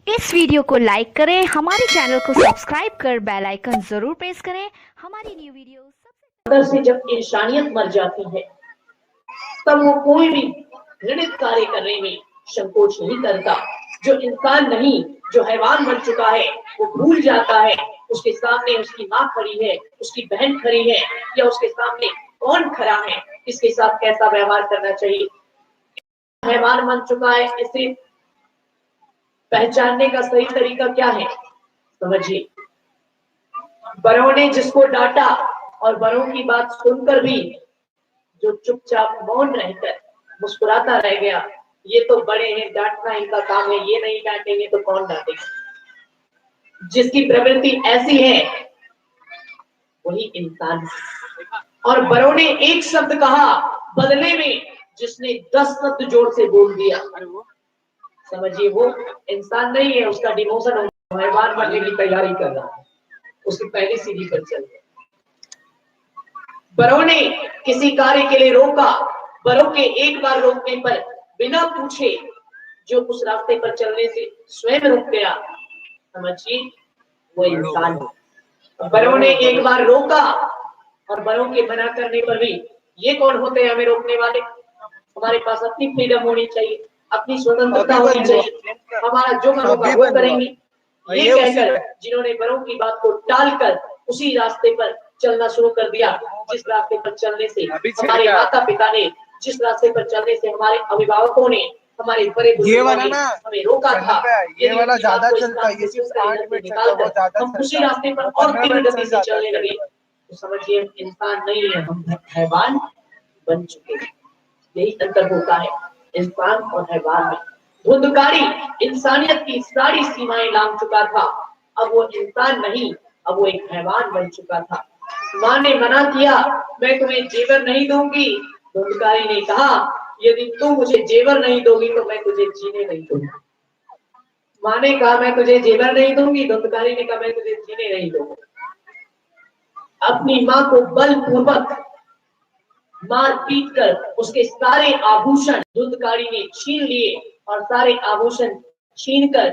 इस वीडियो को लाइक करें, हमारे चैनल को सब्सक्राइब कर बेल आइकन जरूर प्रेस करें। हमारी न्यू वीडियो अंदर से जब इंसानियत मर जाती है तब वो कोई भी घृणित कार्य करने में संकोच नहीं करता। जो इंसान नहीं, जो हैवान बन चुका है, वो भूल जाता है उसके सामने उसकी माँ खड़ी है, उसकी बहन खड़ी है, या उसके सामने कौन खड़ा है, इसके साथ कैसा व्यवहार करना चाहिए। हैवान बन चुका है, इसे पहचानने का सही तरीका क्या है, समझिए। बड़ों ने जिसको डांटा और बड़ों की बात सुनकर भी जो चुपचाप मौन रहकर मुस्कुराता रह गया, ये तो बड़े हैं, डांटना इनका काम है, ये नहीं डांटेंगे तो कौन डांटेगा। जिसकी प्रवृत्ति ऐसी है वही इंसान है। और बड़ों ने एक शब्द कहा, बदले में जिसने 10 शब्द जोर से बोल दिया, समझिए वो इंसान नहीं है, उसका डिमोशन हैवान बनने की तैयारी कर रहा है, उसकी पहली सीढ़ी पर चल रहा है। बड़ों ने किसी कार्य के लिए रोका, बड़ों के एक बार रोकने पर बिना पूछे जो उस रास्ते पर चलने से स्वयं रुक गया, समझिए वो इंसान है। बड़ों ने एक बार रोका और बड़ों के मना करने पर भी, ये कौन होते हैं हमें रोकने वाले। हमारे पास अपनी फ्रीडम होनी चाहिए, अपनी स्वतंत्रता होनी चाहिए, हमारा जो मन होगा वो करेंगे। ये कहकर जिन्होंने बड़ों की बात को टालकर उसी रास्ते पर चलना शुरू कर दिया, जिस रास्ते पर चलने से हमारे माता पिता ने, जिस रास्ते पर चलने से हमारे अभिभावकों ने, हमारे बड़े बुजुर्गों ने हमें रोका था, ये वाला ज्यादा चलता है, ये सिर्फ 8 मिनट चलता है, हम उसी रास्ते पर और तीव्र गति से चलने लगे, तो समझिए इंसान नहीं है, हम हैवान बन चुके हैं। यही अंतर होता है इंसान और हैवान में। धुंधकारी इंसानियत की सारी सीमाएं लांघ चुका था, अब वो इंसान नहीं, अब वो एक हैवान बन चुका था। माँ ने मना किया, मैं तुम्हें जेवर नहीं दूंगी। धुंधकारी ने कहा, यदि तुम मुझे जेवर नहीं दोगी तो मैं तुझे जीने नहीं दूंगा। माँ ने कहा मैं तुझे जेवर नहीं दूंगी, धुंधकारी ने कहा मैं तुझे जीने नहीं दूंगा। अपनी माँ को बलपूर्वक मार पीट कर उसके सारे आभूषण धुंधकारी ने छीन लिए, और सारे आभूषण छीनकर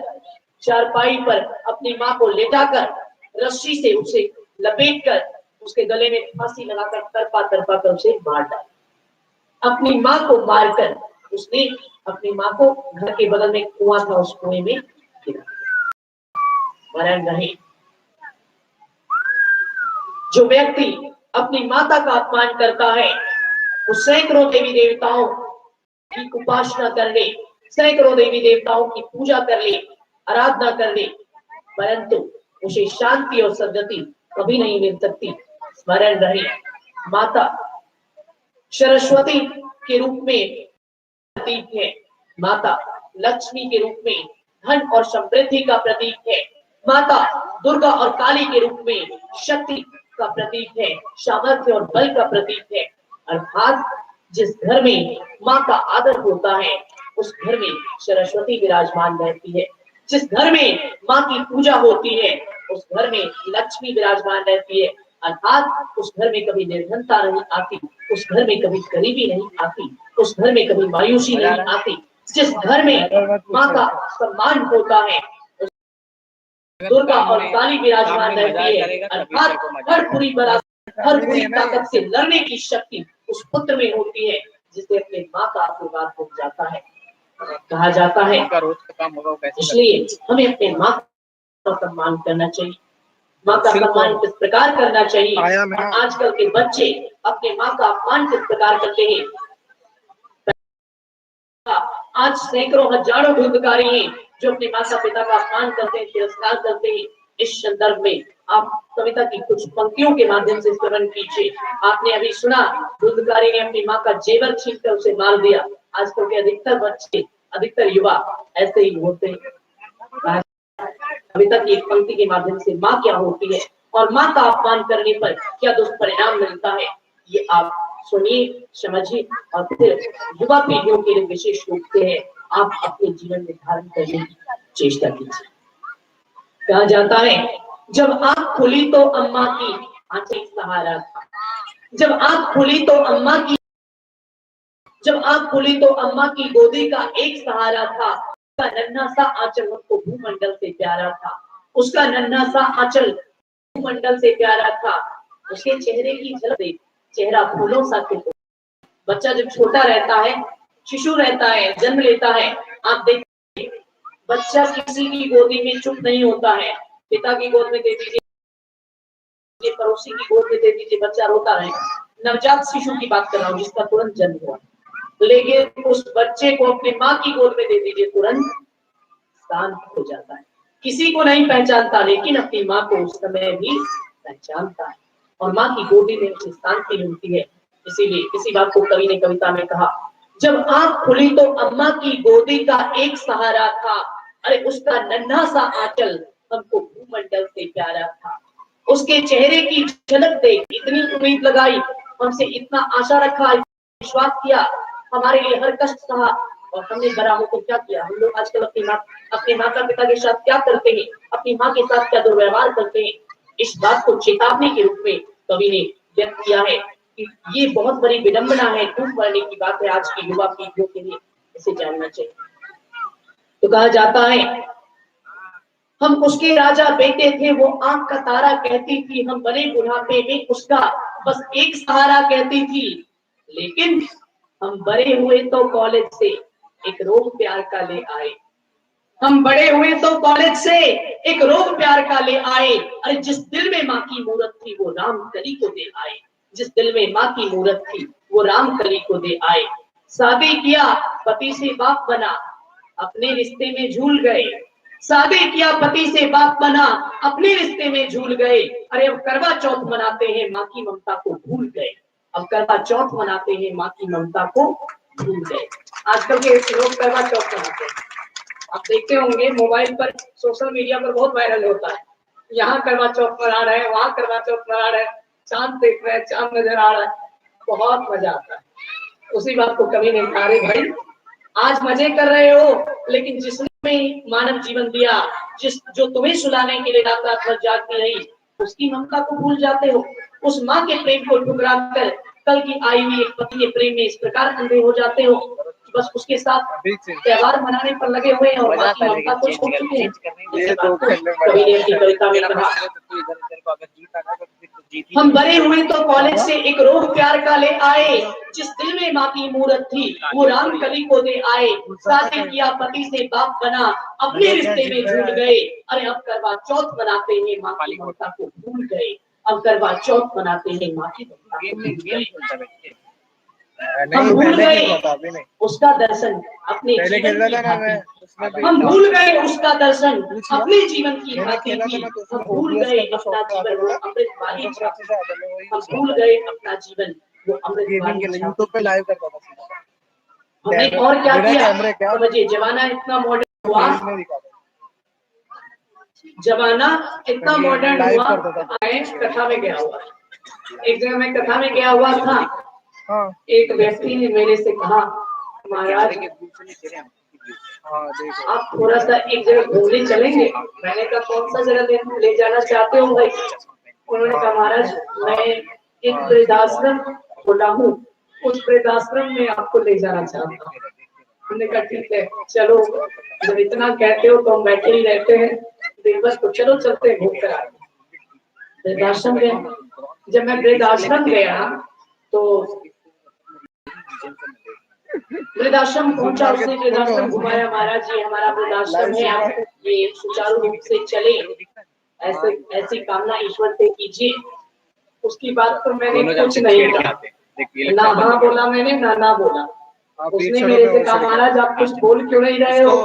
चारपाई पर अपनी माँ को लेटाकर रस्सी से उसे लपेटकर उसके गले में फांसी लगाकर तरपा तरपा कर उसे मार डाला। अपनी माँ को मारकर उसने अपनी माँ को घर के बगल में कुआं था, उस कुएं में गिरा मरण रहे। जो व्यक्ति अपनी माता का अपमान करता है वो सैकड़ों देवी देवताओं की उपासना कर ले, सैकड़ों देवी देवताओं की पूजा कर ले, आराधना कर ले, परंतु उसे शांति और सद्गति कभी नहीं मिल सकती। स्मरण रहे, माता सरस्वती के रूप में प्रतीक है, माता लक्ष्मी के रूप में धन और समृद्धि का प्रतीक है, माता दुर्गा और काली के रूप में शक्ति का प्रतीक है, सामर्थ्य और बल का प्रतीक है। अर्थात जिस घर में माँ का आदर होता है उस घर में सरस्वती विराजमान रहती है, जिस घर में माँ की पूजा होती है उस घर में लक्ष्मी विराजमान रहती है। अर्थात उस घर में कभी निर्धनता नहीं आती, उस घर में कभी गरीबी नहीं आती, उस घर में कभी मायूसी नहीं आती। जिस घर में माँ का सम्मान होता है दुर्गा और काली विराजमान रहती है। अर्थात हर बुरी बला, हर बुरी ताकत से लड़ने की शक्ति उस पुत्र में होती है, जिसे अपने माँ का आशीर्वाद मिल जाता है। कहा जाता है इसलिए हमें अपने माँ का सम्मान करना चाहिए, माँ का सम्मान किस प्रकार करना चाहिए। और आजकल के बच्चे अपने माँ का अपमान किस प्रकार करते हैं। आज सैकड़ों हजारों धुंधकारी हैं जो अपने माता पिता का अपमान करते हैं, तिरस्कार करते हैं। इस संदर्भ में आप कविता की कुछ पंक्तियों के माध्यम से श्रवण कीजिए। आपने अभी सुना धुंधकारी ने अपनी माँ का जेवर छीनकर उसे मार दिया। आजकल के अधिकतर बच्चे, अधिकतर युवा ऐसे ही होते हैं। कविता की एक पंक्ति के माध्यम से माँ क्या होती है और माँ का अपमान करने पर क्या दुष्परिणाम मिलता है, ये आप सुनिए, समझिए, और फिर युवा पीढ़ियों के लिए विशेष रूप से है आप अपने जीवन में धारण करने की चेष्टा कीजिए। कहा जाता है जब आंख खुली तो अम्मा की आंखें सहारा था, जब आंख खुली तो अम्मा की, जब आंख खुली तो अम्मा की गोदी का एक सहारा था, उसका नन्हा सा आंचल हमको भूमंडल से प्यारा था, उसका नन्हा सा आंचल भूमंडल से प्यारा था, उसके चेहरे की झलक देख, चेहरा फूलों सा खिलता। बच्चा जब छोटा रहता है, शिशु रहता है, जन्म लेता है, आप देखिए बच्चा किसी की गोदी में चुप नहीं होता है, पिता की गोद में दे दीजिए, पड़ोसी की गोद में दे दीजिए, बच्चा रोता रहेगा। नवजात शिशु की बात कर रहा हूँ जिसका तुरंत जन्म हुआ, लेकिन उस बच्चे को अपनी माँ की गोद में दे दीजिए, तुरंत शांत हो जाता है। किसी को नहीं पहचानता, लेकिन अपनी माँ को उस समय भी पहचानता है और माँ की गोदी में उसे शांति मिलती है। इसीलिए किसी बात को कवि ने कविता में कहा, जब आंख खुली तो अम्मा की गोदी का एक सहारा था, अरे उसका नन्हा सा आंचल हमको भूमंडल से प्यारा था, उसके चेहरे की झलक देख इतनी उम्मीद लगाई, हमसे इतना आशा रखा, विश्वास किया, हमारे लिए हर कष्ट सहा, और हमने बड़ा होकर क्या किया। हम लोग आजकल अपने माता पिता के साथ क्या करते हैं, अपनी माँ के साथ क्या दुर्व्यवहार करते हैं। इस बात को चेतावनी के रूप में कवि ने व्यक्त किया है कि ये बहुत बड़ी विडंबना है, टूट पड़ने की बात है आज की युवा पीढ़ियों के लिए, इसे जानना चाहिए। तो कहा जाता है, हम उसके राजा बेटे थे, वो आंख का तारा कहती थी, हम बड़े बुढ़ापे में उसका बस एक सहारा कहती थी, लेकिन हम बड़े हुए तो कॉलेज से एक रोग प्यार का ले आए, हम बड़े हुए तो कॉलेज से एक रोग प्यार का ले आए, अरे जिस दिल में माँ की मूरत थी वो राम कली को दे आए, जिस दिल में माँ की मूरत थी वो राम कली को दे आए। शादी किया पति से बाप बना, अपने रिश्ते में झूल गए, शादी किया पति से बाप बना, अपने रिश्ते में झूल गए, अरे अब करवा चौथ मनाते हैं माँ की ममता को भूल गए, अब करवा चौथ मनाते हैं माँ की ममता को भूल गए। आजकल के लोग करवा चौथ मनाते हैं, आप देखते होंगे मोबाइल पर, सोशल मीडिया पर बहुत वायरल होता है, यहाँ करवा चौथ मना रहे हैं, वहां करवा चौथ मना रहे हैं, चांद देख रहे हैं, चांद नजर आ रहा है, बहुत मजा आता है। उसी बात को कवि ने कहा, भाई आज मजे कर रहे हो, लेकिन जिसने मानव जीवन दिया, जो तुम्हें सुलाने के लिए रात रात भर जागती रही, उसकी ममता को भूल जाते हो, उस माँ के प्रेम को ठुकरा कर कल की आई हुई एक पति के प्रेम में इस प्रकार अंधे हो जाते हो, बस उसके साथ त्योहार मनाने पर लगे हुए हैं और माँ की ममता को छोड़ चुके हैं। कवि ने अपनी कविता में कहा, हम बड़े हुए तो कॉलेज से एक रोग प्यार का ले आए, जिस दिल में माँ की मूरत थी वो राम कली को दे आए, शादी किया पति से बाप बना, अपने रिश्ते में झूल गए, अरे अब करवा चौथ मनाते हैं माँ की ममता को भूल गए, अब करवा चौथ मनाते हैं माँ की ममता को भूल गए। हम भूल गए उसका दर्शन अपने जीवन की भांति, हम भूल गए उसका दर्शन अपने जीवन की भांति थी, हम भूल गए अपना जीवन वो अमृत वाली, हम भूल गए अपना जीवन वो अमृत वाली। यूट्यूब पे लाइव करता था, हमने और क्या किया, समझिए जमाना इतना मॉडर्न हुआ, जमाना इतना मॉडर्न हुआ, कथा में गया हुआ, एक जगह मैं कथा में गया हुआ था, एक व्यक्ति ने मेरे से कहा, महाराज आप थोड़ा सा एक जगह घूमने चलेंगे। मैंने कहा कौन सा जगह ले जाना चाहते हो भाई। उन्होंने कहा महाराज मैं एक वृद्धाश्रम खोला हूँ, उस वृद्धाश्रम में आपको ले जाना चाहता हूँ। हमने कहा ठीक है चलो, जब इतना कहते हो तो हम बैठे ही रहते हैं, बस तो चलो चलते हैं, घूम कर आए। वृद्धाश्रम गया, जब मैं वृद्धाश्रम गया तो वृद्धाश्रम पहुंचा, उसने वृद्धाश्रम घुमाया, महाराज जी हमारा वृद्धाश्रम है, आप ये सुचारू रूप से चले, ऐसे ऐसी कामना ईश्वर से कीजिए। उसकी बात पर मैंने कुछ नहीं कहा, ना हाँ बोला मैंने, ना बोला। उसने मेरे से कहा महाराज आप कुछ बोल क्यों नहीं रहे हो,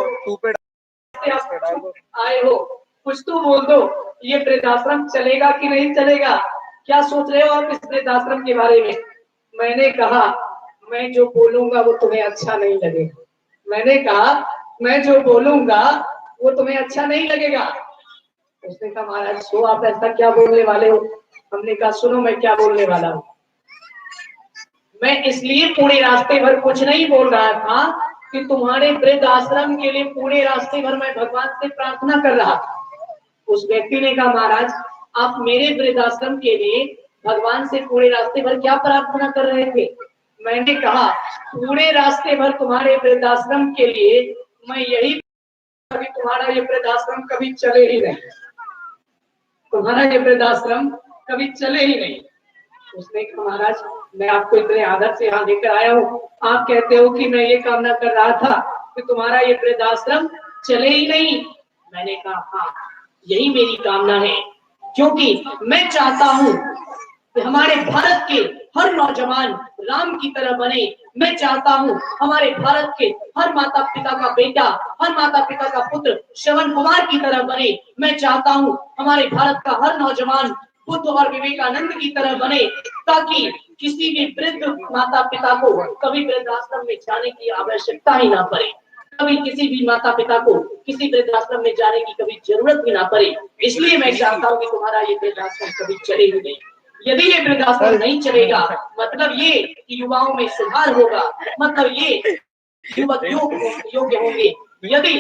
आए हो कुछ तो बोल दो, ये वृद्धाश्रम चलेगा कि नहीं चलेगा, क्या सोच रहे हो आप इस वृद्धाश्रम के बारे में। मैंने कहा मैं जो बोलूंगा वो तुम्हें अच्छा नहीं लगेगा, मैंने कहा मैं जो बोलूंगा वो तुम्हें अच्छा नहीं लगेगा। उसने कहा महाराज सो आप ऐसा क्या बोलने वाले हो। हमने कहा सुनो मैं क्या बोलने वाला हूँ। मैं इसलिए पूरे रास्ते भर कुछ नहीं बोल रहा था कि तुम्हारे वृद्ध आश्रम के लिए पूरे रास्ते भर मैं भगवान से प्रार्थना कर रहा था। उस व्यक्ति ने कहा महाराज आप मेरे वृद्ध आश्रम के लिए भगवान से पूरे रास्ते भर क्या प्रार्थना कर रहे थे। मैंने कहा पूरे रास्ते भर तुम्हारे वृद्धाश्रम के लिए मैं यही कभी तुम्हारा ये वृद्धाश्रम कभी चले ही नहीं, तुम्हारा ये वृद्धाश्रम कभी चले ही नहीं। उसने कहा महाराज मैं आपको इतने आदर से यहाँ लेकर आया हूँ, आप कहते हो कि मैं ये कामना कर रहा था कि तुम्हारा ये वृद्धाश्रम चले ही नहीं। मैंने कहा हाँ यही मेरी कामना है, क्योंकि मैं चाहता हूँ कि हमारे भारत के हर नौजवान राम की तरह बने। मैं चाहता हूँ हमारे भारत के हर माता पिता का बेटा, हर माता पिता का पुत्र श्रवण कुमार की तरह बने। मैं चाहता हूँ हमारे भारत का हर नौजवान बुद्ध और विवेकानंद की तरह बने, ताकि किसी भी वृद्ध माता पिता को कभी वृद्धाश्रम में जाने की आवश्यकता ही ना पड़े, कभी किसी भी माता पिता को किसी वृद्धाश्रम में जाने की कभी जरूरत भी ना पड़े। इसलिए मैं चाहता हूँ कि तुम्हारा ये वृद्धाश्रम कभी चले ही नहीं। यदि ये वृद्धाश्रम नहीं चलेगा मतलब ये कि युवाओं में सुधार होगा, मतलब ये युवक योग्य होंगे। यदि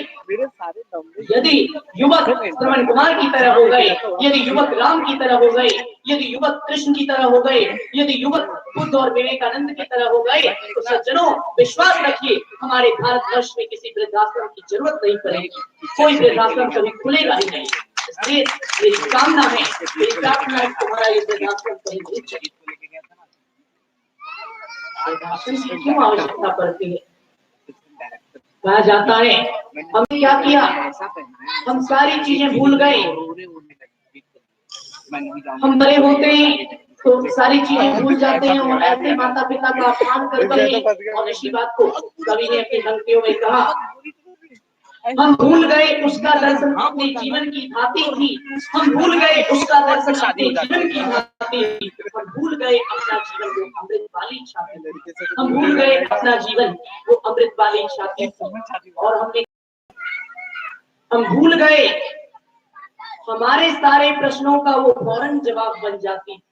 युवक श्रवण कुमार की तरह हो गए, यदि युवक राम की तरह हो गए, यदि युवक कृष्ण की तरह हो गए, यदि युवक बुद्ध और विवेकानंद की तरह हो गए, तो सज्जनों विश्वास रखिए हमारे भारतवर्ष में किसी वृद्धाश्रम की जरूरत नहीं पड़ेगी, कोई वृद्धाश्रम कभी खुलेगा ही नहीं। इसलिए मेरी कामना है, मेरी प्रार्थना है तुम्हारा ये वृद्धाश्रम कहीं नहीं चले। क्यों आवश्यकता पड़ती है? कहा जाता है हमने क्या किया, हम सारी चीजें भूल गए। हम बड़े होते हैं तो सारी चीजें भूल जाते हैं और ऐसे माता पिता का अपमान करते हैं। और इसी बात को कवि ने अपनी पंक्तियों में कहा, हम भूल गए उसका दर्शन अपने जीवन की भांति थी, हम भूल गए उसका दर्शन अपने जीवन की भांति थी, हम भूल गए अपना जीवन वो अमृत वाली छाती थी, हम भूल गए अपना जीवन वो अमृत वाली छाती थी। और हम भूल गए हमारे सारे प्रश्नों का वो फौरन जवाब बन जाती थी,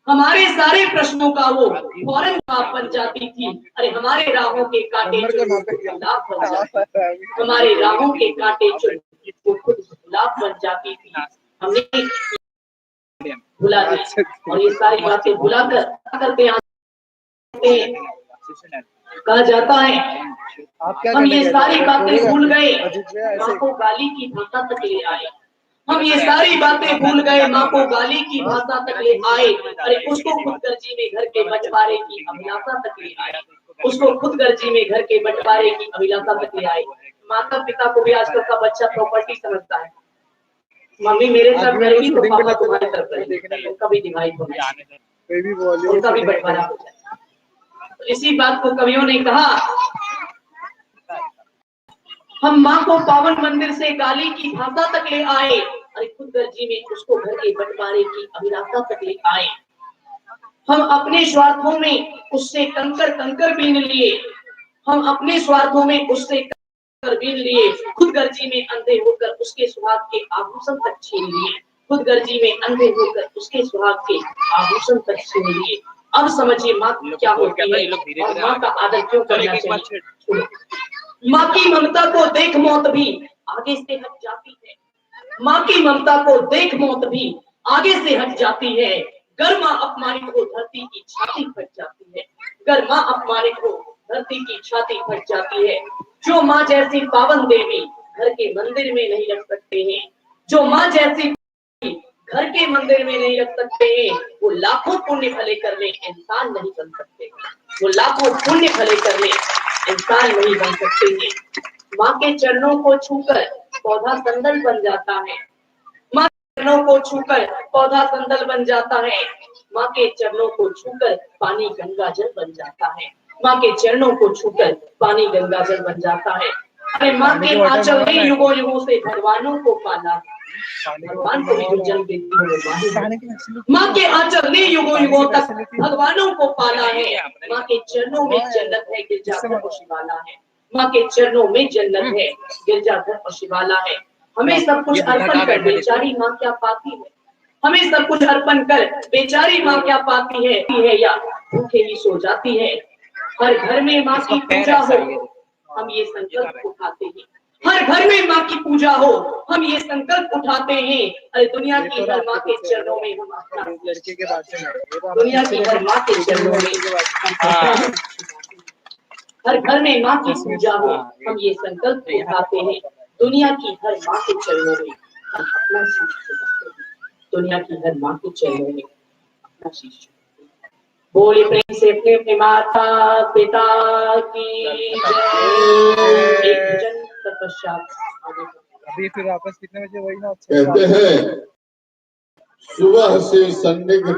हमारे सारे प्रश्नों का वो फौरन जवाब बन जाती थी। अरे हमारे राहों के कांटे गुलाब बन जाती, हमारे राहों के कांटे वो खुद गुलाब बन जाती थी। हमने भुला दी और ये सारी बातें भुला करते कहा जाता है हम ये सारी बातें भूल गए, माँ को गाली की भाषा तक ले आए। हम ये सारी बातें भूल गए, माँ को गाली की भाषा तक ले आए। अरे उसको खुदगर्जी में घर के बंटवारे की अभिलाषा तक ले आए, उसको खुदगर्जी में घर के बंटवारे की अभिलाषा तक ले आए। माता पिता को भी आजकल का बच्चा प्रॉपर्टी समझता है, मम्मी मेरे तरफ करेगी तो पापा तुम्हारी तरफ करेंगे, उनका भी डिवाइड हो जाए, उनका भी बंटवारा हो जाए। तो इसी बात को कवियों ने कहा, हम माँ को पावन मंदिर से गाली की भाषा तक ले आए, अरे खुदगर्जी में उसको घर के बंटवारे की अभिलाषा तक ले आए। हम अपने स्वार्थों में उससे कंकर बीन लिए, हम अपने स्वार्थों में उससे कंकर बीन लिए, खुदगर्जी में अंधे होकर उसके सुहाग के आभूषण तक छीन लिए, खुदगर्जी में अंधे होकर उसके सुहाग के आभूषण तक छीन लिए। अब समझिए माँ क्या होती है और माँ का आदर क्यों करना चाहिए। माँ की ममता को देख मौत भी आगे से हट जाती है, माँ की ममता को देख मौत भी आगे से हट जाती है। गर माँ अपमानित हो धरती की छाती फट जाती है, गर माँ अपमानित हो धरती की छाती फट जाती है। जो माँ जैसी पावन देवी घर के मंदिर में नहीं रख सकते हैं, जो माँ जैसी घर के मंदिर में नहीं रख सकते हैं, वो लाखों पुण्य भले कर ले इंसान नहीं बन सकते, वो लाखों पुण्य भले कर ले इंसान नहीं बन सकते हैं। माँ के चरणों को छूकर पौधा संदल बन जाता है, माँ के चरणों को छूकर पौधा संदल बन जाता है, माँ के चरणों को छूकर पानी गंगा जल बन जाता है, माँ के चरणों को छूकर पानी गंगा जल बन जाता है। अरे माँ के आंचल ने युगों युगों से भगवानों को पाला, भगवान को भी जो जन्म देती है माँ के आंचल ने युगों युगों तक भगवानों को पाला है। माँ के चरणों में जन्नत है, गिरजाघर और शिवाला है, माँ के चरणों में जन्नत है, गिरजाघर और शिवाला है। हमें सब कुछ अर्पण कर बेचारी माँ क्या पाती है, हमें सब कुछ अर्पण कर बेचारी माँ क्या पाती है या भूखे ही सो जाती है। हर घर में माँ की पूजा हो हम ये संकल्प उठाते हैं, हर घर में माँ की पूजा हो हम ये संकल्प उठाते हैं। अरे दुनिया की हर माँ के चरणों में हम अपना दुनिया की हर माँ के चरणों में हर घर में माँ की पूजा हो हम ये संकल्प उठाते हैं। दुनिया की हर माँ के चरणों में हम अपना शीश झुकाते हैं। दुनिया की हर माँ के चरणों में अपना शीश झुकाते हैं। बोले प्रेम से अपने अपने माता पिता की जय। एक भजन तत्पश्चात आगे अभी फिर वापस कितने बजे वही ना कहते हैं सुबह से संदिग्ध